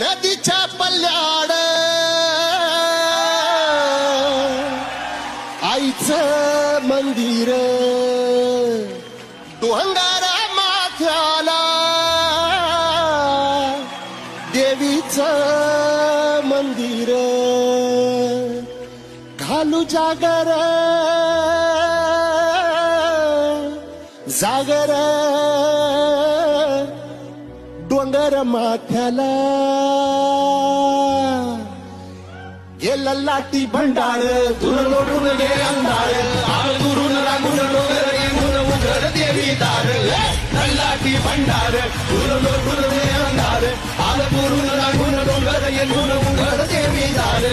नदीच्या पल्ल्याड आईचं मंदिर डोंगरा माथ्याला देवीचं मंदिर घालू जागर जागर डोंगर माथ्याला गेला लाटी भंडार तुला लोटून गे अंधार आल गुरुन रागून डोंगर येऊन उघड देवी दार लाटी भंडार तुला लोटून गे अंधार आल गुरुन रागून डोंगर येऊन उघड देवी दार